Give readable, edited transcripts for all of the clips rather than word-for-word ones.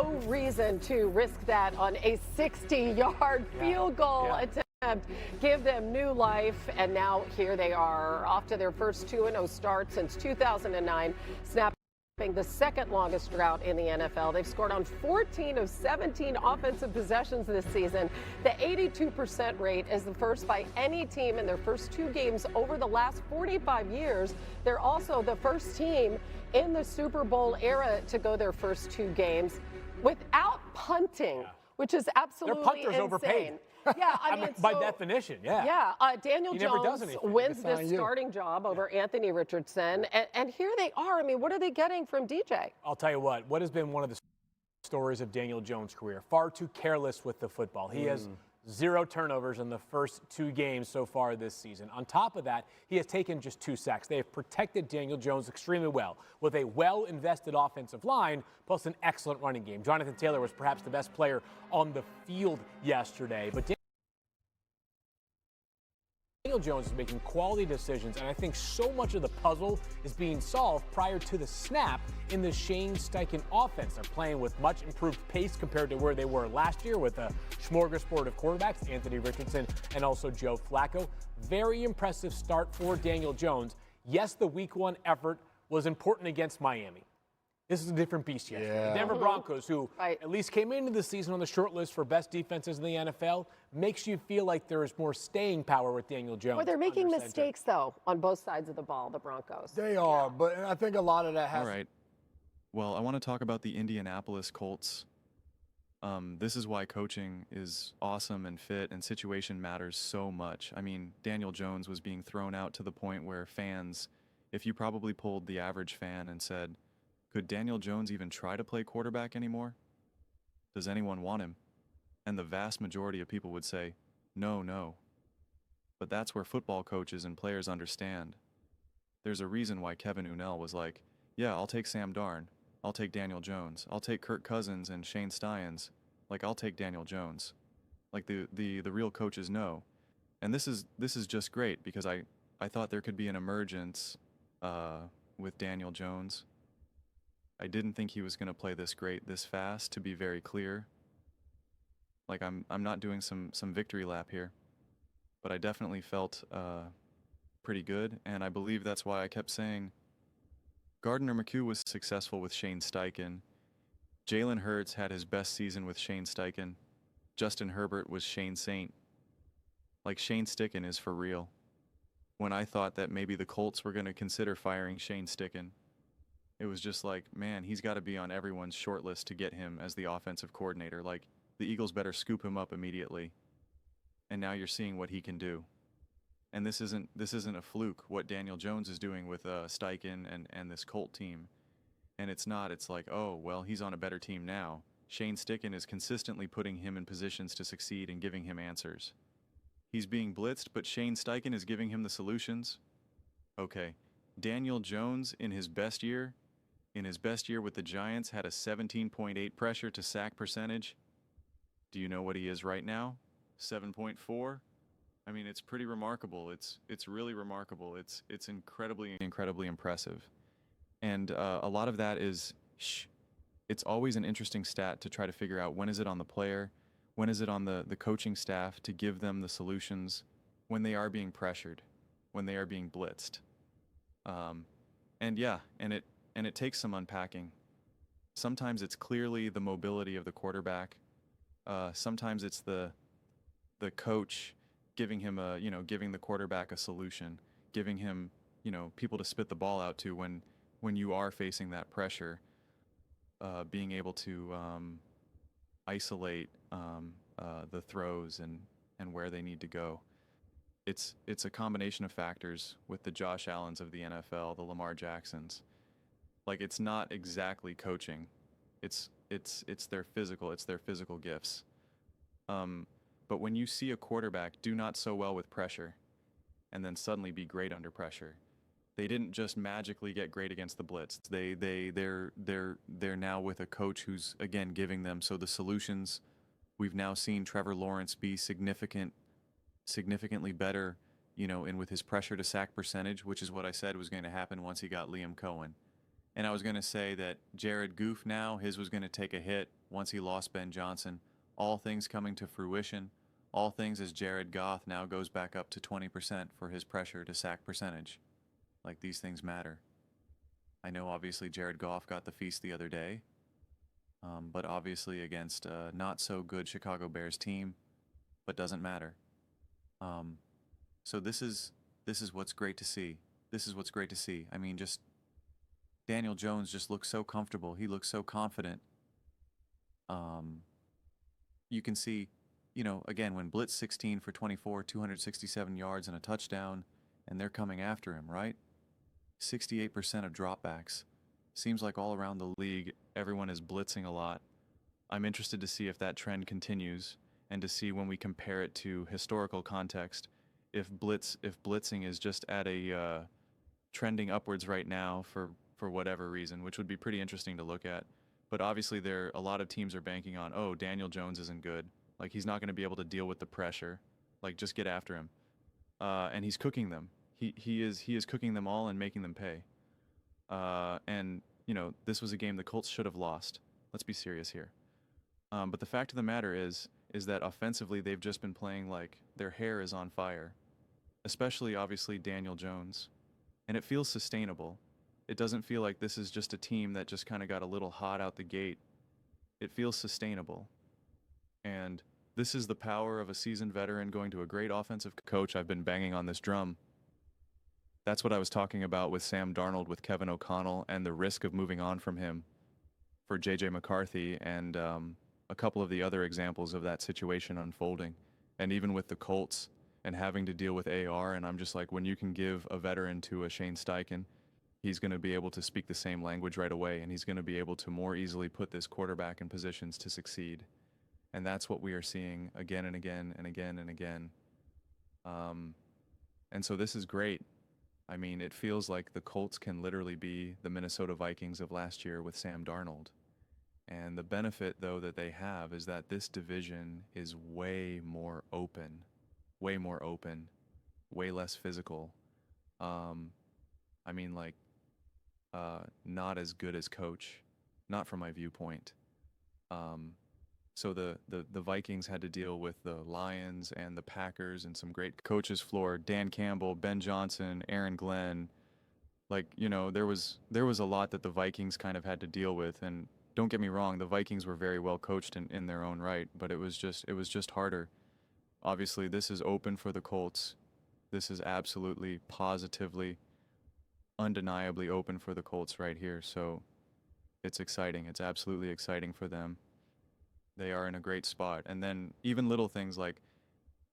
no reason to risk that on a 60-yard field goal attempt. Give them new life, and now here they are, off to their first 2-0 start since 2009, snapping the second longest drought in the NFL. They've scored on 14 of 17 offensive possessions this season. The 82% rate is the first by any team in their first 2 games over the last 45 years. They're also the first team in the Super Bowl era to go their first 2 games without punting, which is absolutely Their punter's insane. Overpaid. Yeah, I mean, by definition, Yeah, Daniel Jones wins this starting job over Anthony Richardson, and here they are. I mean, what are they getting from DJ? I'll tell you what has been one of the stories of Daniel Jones' career. Far too careless with the football. He has 0 turnovers in the first 2 games so far this season. On top of that, he has taken just 2 sacks. They have protected Daniel Jones extremely well with a well-invested offensive line plus an excellent running game. Jonathan Taylor was perhaps the best player on the field yesterday, but Daniel Jones is making quality decisions, and I think so much of the puzzle is being solved prior to the snap in the Shane Steichen offense. They're playing with much improved pace compared to where they were last year with a smorgasbord of quarterbacks, Anthony Richardson and also Joe Flacco. Very impressive start for Daniel Jones. Yes, the Week 1 effort was important against Miami. This is a different beast yesterday. The Denver Broncos, who at least came into the season on the short list for best defenses in the NFL, makes you feel like there is more staying power with Daniel Jones. Well, they're making mistakes, though, on both sides of the ball, the Broncos. They are, but I think a lot of that has... All right. Well, I want to talk about the Indianapolis Colts. This is why coaching is awesome and fit, and situation matters so much. I mean, Daniel Jones was being thrown out to the point where fans, if you probably polled the average fan and said, could Daniel Jones even try to play quarterback anymore? Does anyone want him? And the vast majority of people would say, no, no. But that's where football coaches and players understand. There's a reason why Kevin Unnell was like, yeah, I'll take Sam Darn. I'll take Daniel Jones. I'll take Kirk Cousins and Shane Steichen. Like, I'll take Daniel Jones. Like, the real coaches know. And this is just great because I thought there could be an emergence with Daniel Jones. I didn't think he was going to play this great, this fast, to be very clear. Like, I'm not doing some victory lap here, but I definitely felt pretty good, and I believe that's why I kept saying Gardner Minshew was successful with Shane Steichen. Jalen Hurts had his best season with Shane Steichen. Justin Herbert was Shane Saint. Like, Shane Steichen is for real. When I thought that maybe the Colts were going to consider firing Shane Steichen, it was just like, man, he's got to be on everyone's short list to get him as the offensive coordinator. Like, the Eagles better scoop him up immediately. And now you're seeing what he can do. And this isn't a fluke, what Daniel Jones is doing with Steichen and this Colt team. And it's not. It's like, oh, well, he's on a better team now. Shane Steichen is consistently putting him in positions to succeed and giving him answers. He's being blitzed, but Shane Steichen is giving him the solutions. Okay, Daniel Jones in his best year with the Giants, had a 17.8 pressure to sack percentage. Do you know what he is right now? 7.4. I mean, it's pretty remarkable. It's really remarkable. It's incredibly impressive. And a lot of that is, it's always an interesting stat to try to figure out when is it on the player, when is it on the coaching staff to give them the solutions when they are being pressured, when they are being blitzed. And it takes some unpacking. Sometimes it's clearly the mobility of the quarterback. Sometimes it's the coach giving him giving the quarterback a solution, giving him, people to spit the ball out to when you are facing that pressure, being able to isolate the throws and where they need to go. It's a combination of factors with the Josh Allens of the NFL, the Lamar Jacksons. Like, it's not exactly coaching. It's their physical gifts. But when you see a quarterback do not so well with pressure and then suddenly be great under pressure, they didn't just magically get great against the blitz. They're now with a coach who's, again, giving them the solutions. We've now seen Trevor Lawrence be significantly better, and with his pressure to sack percentage, which is what I said was going to happen once he got Liam Cohen. And I was going to say that Jared Goff now, his was going to take a hit once he lost Ben Johnson. All things coming to fruition. All things as Jared Goff now goes back up to 20% for his pressure to sack percentage. Like, these things matter. I know obviously Jared Goff got the feast the other day, but obviously against a not so good Chicago Bears team, but doesn't matter. So this is what's great to see. This is what's great to see. I mean, just Daniel Jones just looks so comfortable. He looks so confident. You can see, again, when blitz 16 for 24, 267 yards and a touchdown, and they're coming after him, right? 68% of dropbacks. Seems like all around the league, everyone is blitzing a lot. I'm interested to see if that trend continues and to see when we compare it to historical context, if blitzing is just at a trending upwards right now for whatever reason, which would be pretty interesting to look at. But obviously a lot of teams are banking on, oh, Daniel Jones isn't good. Like, he's not going to be able to deal with the pressure. Like, just get after him. And he's cooking them. He is cooking them all and making them pay. And this was a game the Colts should have lost. Let's be serious here. But the fact of the matter is that offensively they've just been playing like their hair is on fire. Especially obviously Daniel Jones. And it feels sustainable. It doesn't feel like this is just a team that just kind of got a little hot out the gate. It feels sustainable. And this is the power of a seasoned veteran going to a great offensive coach. I've been banging on this drum. That's what I was talking about with Sam Darnold, with Kevin O'Connell, and the risk of moving on from him for J.J. McCarthy, and a couple of the other examples of that situation unfolding. And even with the Colts and having to deal with AR, and I'm just like, when you can give a veteran to a Shane Steichen, he's going to be able to speak the same language right away, and he's going to be able to more easily put this quarterback in positions to succeed. And that's what we are seeing again and again and again and again. And so this is great. I mean, it feels like the Colts can literally be the Minnesota Vikings of last year with Sam Darnold. And the benefit, though, that they have is that this division is way more open, way less physical. I mean, like, not as good as coach, not from my viewpoint. So the Vikings had to deal with the Lions and the Packers and some great coaches floor, Dan Campbell, Ben Johnson, Aaron Glenn. Like, there was a lot that the Vikings kind of had to deal with. And don't get me wrong, the Vikings were very well coached in their own right, but it was just harder. Obviously, this is open for the Colts. This is absolutely, positively, undeniably open for the Colts right here. So it's exciting. It's absolutely exciting for them. They are in a great spot. And then even little things like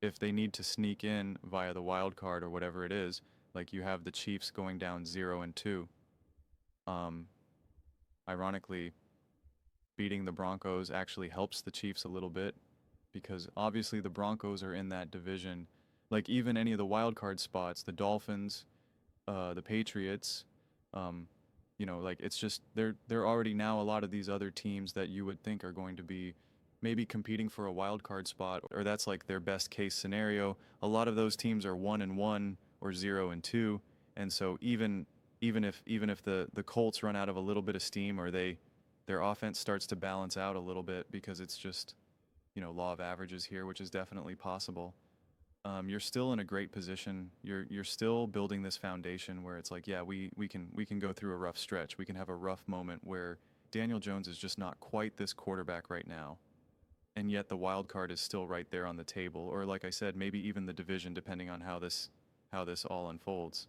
if they need to sneak in via the wild card or whatever it is, like you have the Chiefs going down 0-2. Ironically, beating the Broncos actually helps the Chiefs a little bit because obviously the Broncos are in that division. Like even any of the wild card spots, the Dolphins, the Patriots, like it's just they're already now a lot of these other teams that you would think are going to be maybe competing for a wild card spot, or that's like their best case scenario. A lot of those teams are 1-1 or 0-2, and so even if the Colts run out of a little bit of steam or their offense starts to balance out a little bit because it's just law of averages here, which is definitely possible. You're still in a great position. You're still building this foundation where it's like, yeah, we can go through a rough stretch. We can have a rough moment where Daniel Jones is just not quite this quarterback right now. And yet the wild card is still right there on the table, or like I said, maybe even the division, depending on how this all unfolds.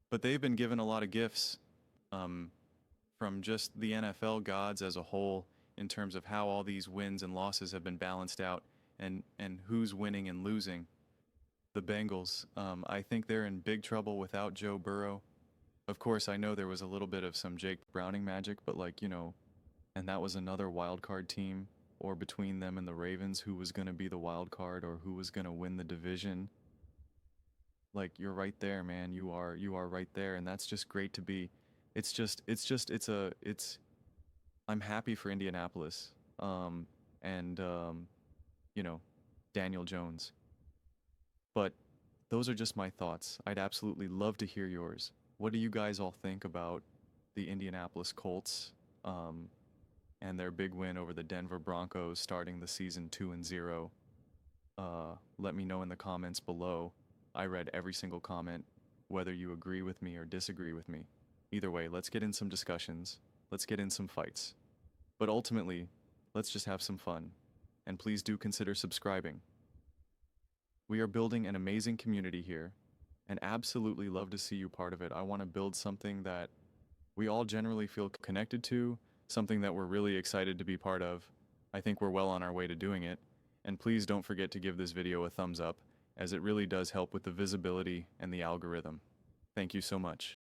But they've been given a lot of gifts from just the NFL gods as a whole in terms of how all these wins and losses have been balanced out and who's winning and losing. The Bengals, I think they're in big trouble without Joe Burrow. Of course, I know there was a little bit of some Jake Browning magic, but and that was another wild card team, or between them and the Ravens, who was going to be the wild card or who was going to win the division. Like, you're right there, man. You are right there, and that's just great to be. I'm happy for Indianapolis, and Daniel Jones. But those are just my thoughts. I'd absolutely love to hear yours. What do you guys all think about the Indianapolis Colts and their big win over the Denver Broncos, starting the season 2-0. Let me know in the comments below. I read every single comment, whether you agree with me or disagree with me. Either way, let's get in some discussions. Let's get in some fights. But ultimately, let's just have some fun. And please do consider subscribing. We are building an amazing community here, and absolutely love to see you part of it. I want to build something that we all generally feel connected to, something that we're really excited to be part of. I think we're well on our way to doing it. And please don't forget to give this video a thumbs up, as it really does help with the visibility and the algorithm. Thank you so much.